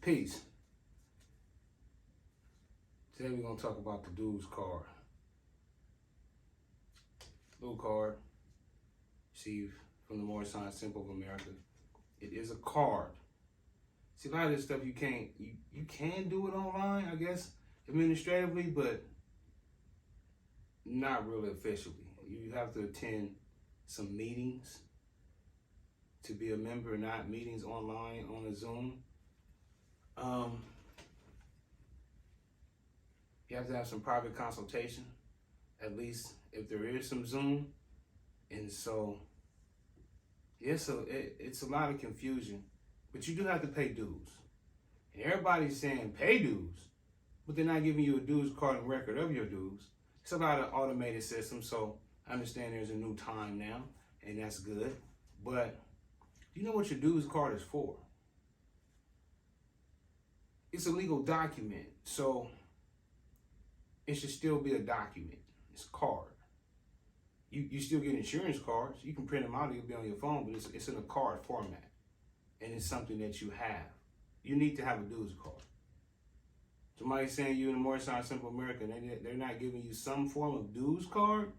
Peace. Today we're going to talk about the dues card. Little card received from the Moorish Symbol of America. It is a card. See, a lot of this stuff you can do it online, I guess, administratively, but not really officially. You have to attend some meetings to be a member, not meetings online on a Zoom. You have to have some private consultation, at least if there is some Zoom. And so, yeah, so it's a lot of confusion, but you do have to pay dues. And everybody's saying pay dues, but they're not giving you a dues card and record of your dues. It's a lot of automated systems, so I understand there's a new time now, and that's good. But do you know what your dues card is for? It's a legal document, so it should still be a document. It's a card. You still get insurance cards. You can print them out, it'll be on your phone, but it's in a card format. And it's something that you have. You need to have a dues card. Somebody's saying you in the Moorish Symbol of America, they're not giving you some form of dues card,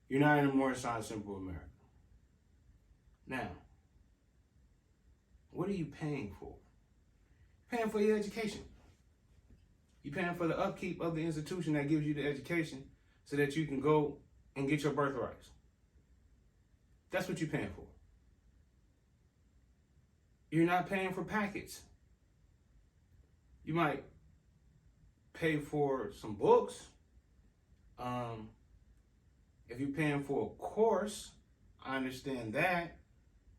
you're not in the Moorish Symbol of America. Now, what are you paying for? Paying for your education. You're paying for the upkeep of the institution that gives you the education so that you can go and get your birthrights. That's what you're paying for. You're not paying for packets. You might pay for some books. If you're paying for a course, I understand that,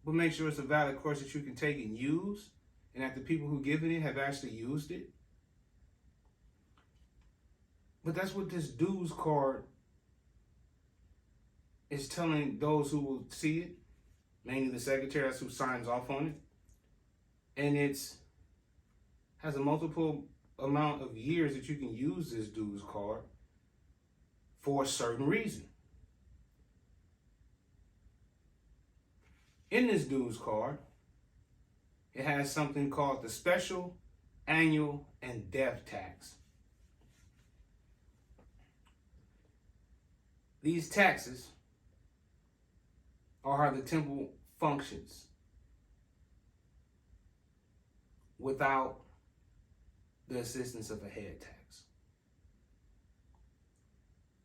but make sure it's a valid course that you can take and use, and that the people who given it have actually used it. But that's what this dues card is telling those who will see it, mainly the secretary, that's who signs off on it. And has a multiple amount of years that you can use this dues card for a certain reason. In this dues card, it has something called the special, annual, and death tax. These taxes are how the temple functions without the assistance of a head tax.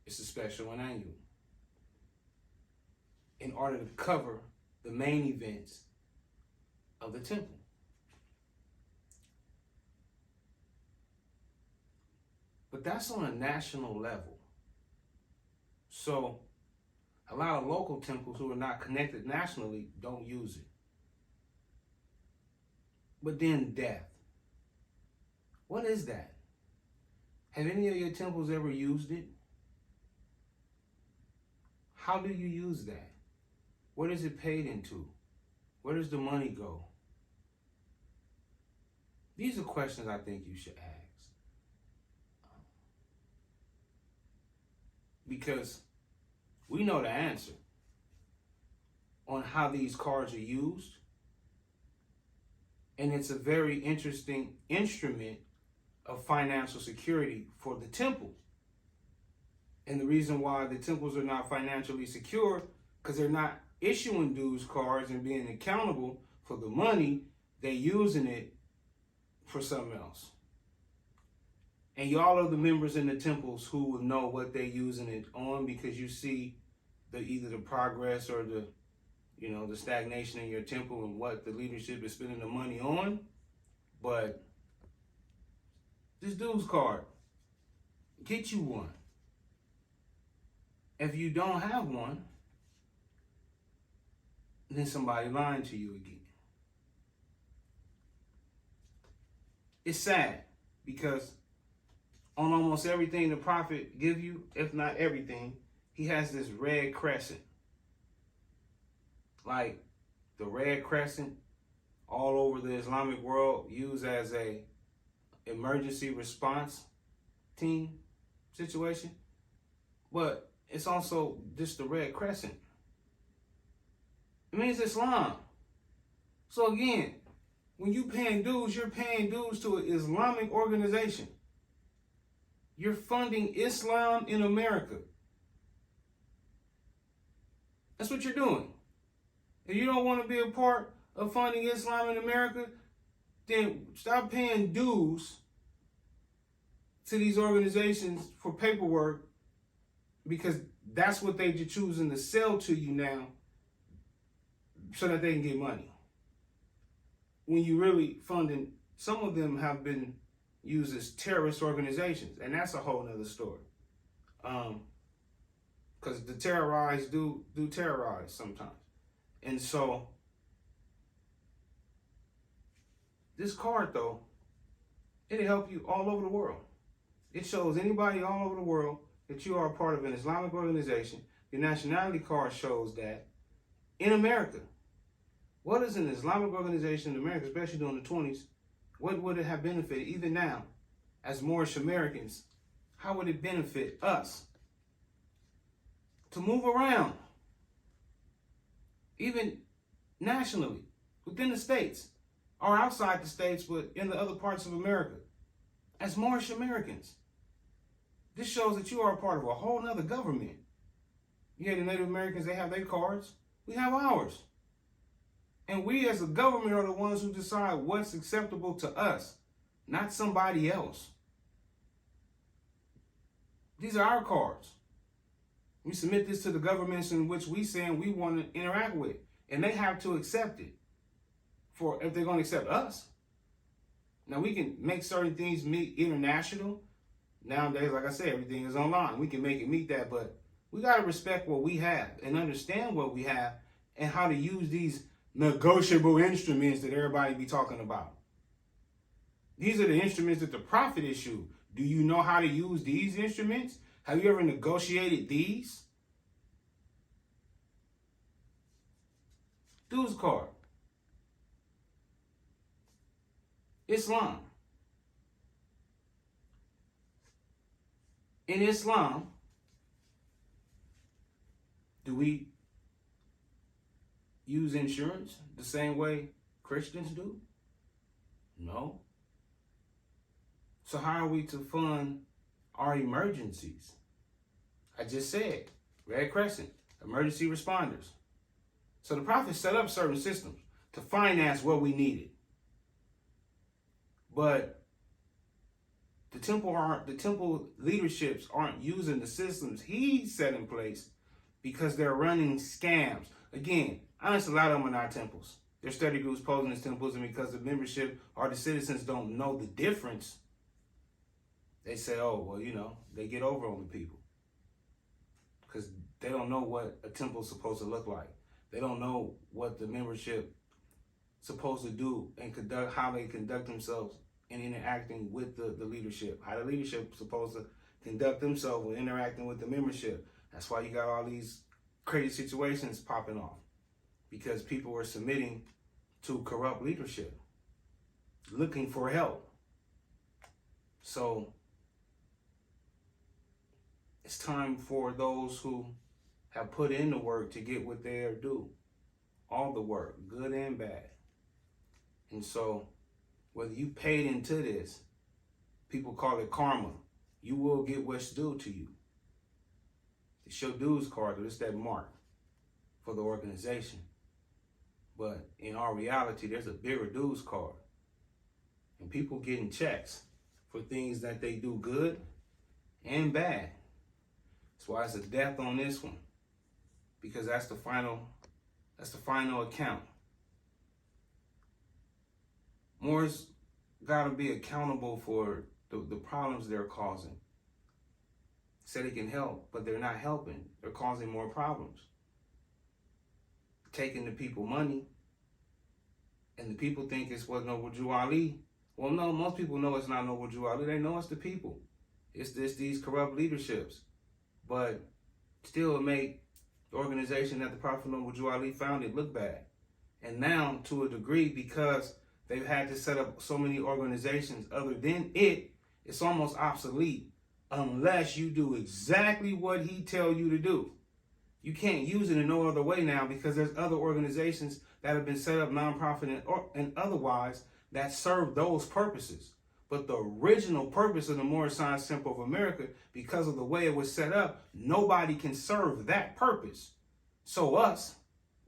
It's a special and annual in order to cover the main events of the temple. But that's on a national level. So a lot of local temples who are not connected nationally don't use it. But then death. What is that? Have any of your temples ever used it? How do you use that? What is it paid into? Where does the money go? These are questions I think you should ask. Because we know the answer on how these cards are used. And it's a very interesting instrument of financial security for the temple. And the reason why the temples are not financially secure, because they're not issuing dues cards and being accountable for the money, they're using it for something else. And y'all are the members in the temples who will know what they're using it on, because you see either the progress or the stagnation in your temple and what the leadership is spending the money on. But this dues card, get you one. If you don't have one, then somebody lying to you again. It's sad because on almost everything the prophet give you, if not everything, he has this red crescent. Like the red crescent all over the Islamic world used as a emergency response team situation. But it's also just the red crescent. It means Islam. So again, when you paying dues, you're paying dues to an Islamic organization. You're funding Islam in America. That's what you're doing. If you don't want to be a part of funding Islam in America, then stop paying dues to these organizations for paperwork, because that's what they're choosing to sell to you now so that they can get money. When you really funding, some of them have been used as terrorist organizations, and that's a whole nother story. Because the terrorized do terrorize sometimes. And so this card, though, it'll help you all over the world. It shows anybody all over the world that you are a part of an Islamic organization. Your nationality card shows that in America. What is an Islamic organization in America, especially during the 20s? What would it have benefited, even now, as Moorish Americans? How would it benefit us to move around, even nationally, within the states, or outside the states, but in the other parts of America, as Moorish Americans? This shows that you are a part of a whole nother government. Yeah, the Native Americans, they have their cards. We have ours. And we as a government are the ones who decide what's acceptable to us, not somebody else. These are our cards. We submit this to the governments in which we say we want to interact with, and they have to accept it for if they're going to accept us. Now, we can make certain things meet international. Nowadays, like I said, everything is online. We can make it meet that, but we got to respect what we have and understand what we have and how to use these negotiable instruments that everybody be talking about. These are the instruments that the Prophet issued. Do you know how to use these instruments? Have you ever negotiated these? Dues card. Islam. In Islam, do we use insurance the same way Christians do? No. So how are we to fund our emergencies? I just said, Red Crescent, emergency responders. So the Prophet set up certain systems to finance what we needed. But the temple leaderships aren't using the systems he set in place because they're running scams. Again, honestly, a lot of them are not temples. They're study groups posing as temples, and because the membership or the citizens don't know the difference, they say, oh, well, you know, they get over on the people because they don't know what a temple is supposed to look like. They don't know what the membership is supposed to do and how they conduct themselves in interacting with the leadership. How the leadership is supposed to conduct themselves when interacting with the membership. That's why you got all these crazy situations popping off, because people are submitting to corrupt leadership, looking for help. So it's time for those who have put in the work to get what they are due. All the work, good and bad. And so whether you paid into this, people call it karma. You will get what's due to you. It's your dues card, or it's that mark for the organization. But in our reality, there's a bigger dues card. And people getting checks for things that they do good and bad. That's why it's a death on this one. Because that's the final account. Moors got to be accountable for the problems they're causing. Said they can help, but they're not helping. They're causing more problems. Taking the people money, and the people think it's what Noble Jew Ali. Well, no, most people know it's not Noble Jew Ali. They know it's the people. It's these corrupt leaderships. But still it make the organization that the Prophet Noble Jew Ali founded look bad. And now, to a degree, because they've had to set up so many organizations other than it, it's almost obsolete unless you do exactly what he tell you to do. You can't use it in no other way now because there's other organizations that have been set up, nonprofit and otherwise, that serve those purposes. But the original purpose of the Moorish Science Temple of America, because of the way it was set up, nobody can serve that purpose. So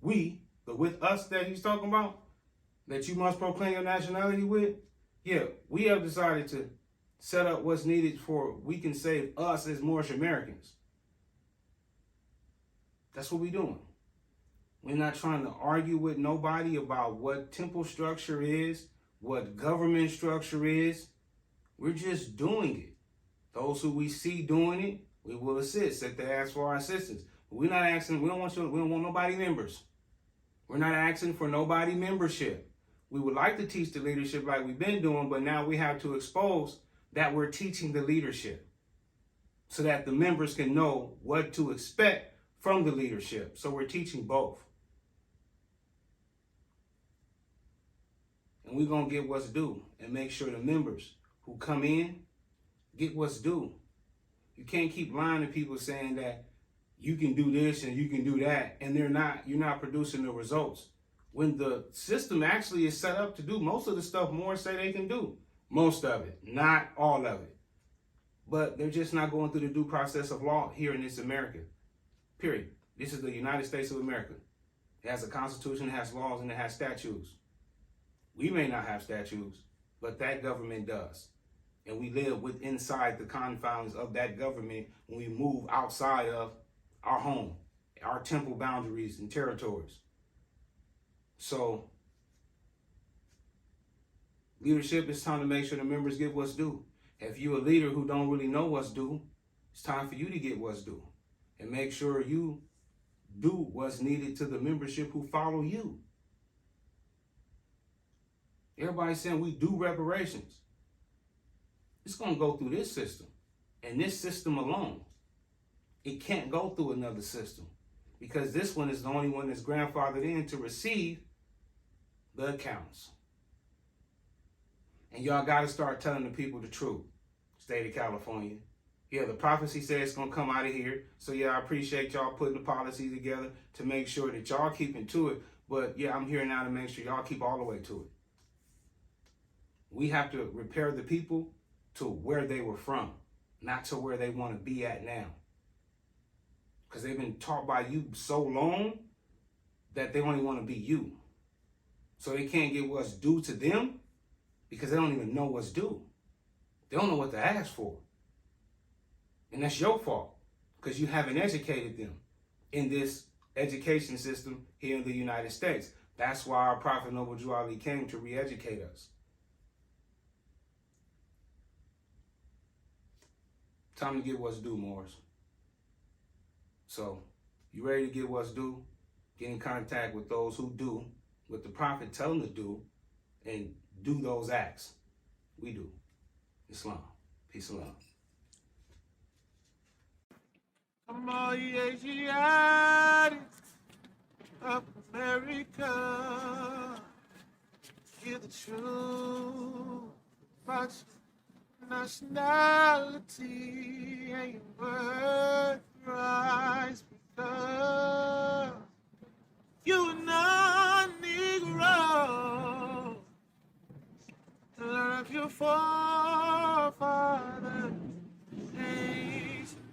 with us that he's talking about, that you must proclaim your nationality with, yeah, we have decided to set up what's needed for we can save us as Moorish Americans. That's what we're doing. We're not trying to argue with nobody about what temple structure is, what government structure is. We're just doing it. Those who we see doing it, we will assist if they ask for our assistance. But we're not asking, we don't want nobody members. We're not asking for nobody membership. We would like to teach the leadership like we've been doing, but now we have to expose that we're teaching the leadership so that the members can know what to expect from the leadership. So we're teaching both. And we're going to get what's due and make sure the members who come in get what's due. You can't keep lying to people saying that you can do this and you can do that, and you're not producing the results. When the system actually is set up to do most of the stuff Moors say they can do. Most of it, not all of it. But they're just not going through the due process of law here in this America. Period. This is the United States of America. It has a constitution, it has laws, and it has statutes. We may not have statutes, but that government does. And we live inside the confines of that government when we move outside of our home, our temple boundaries and territories. So, leadership is time to make sure the members get what's due. If you're a leader who don't really know what's due, it's time for you to get what's due. And make sure you do what's needed to the membership who follow you. Everybody's saying we do reparations. It's going to go through this system. And this system alone. It can't go through another system. Because this one is the only one that's grandfathered in to receive the accounts. And y'all got to start telling the people the truth. State of California. Yeah, the prophecy says it's going to come out of here. So yeah, I appreciate y'all putting the policy together to make sure that y'all keeping to it. But yeah, I'm here now to make sure y'all keep all the way to it. We have to repair the people to where they were from, not to where they want to be at now. Because they've been taught by you so long that they only want to be you. So they can't get what's due to them because they don't even know what's due. They don't know what to ask for. And that's your fault because you haven't educated them in this education system here in the United States. That's why our Prophet Noble Drew Ali came to re-educate us. Time to get what's due, Moors. So, you ready to get what's due? Get in contact with those who do what the Prophet tell them to do and do those acts. We do. Islam. Peace and love. I'm all Asiatic of America. Hear the truth about your nationality and your birthrights because you're not Negro. Learn of your forefathers.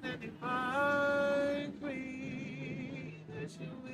And divine queen that you will.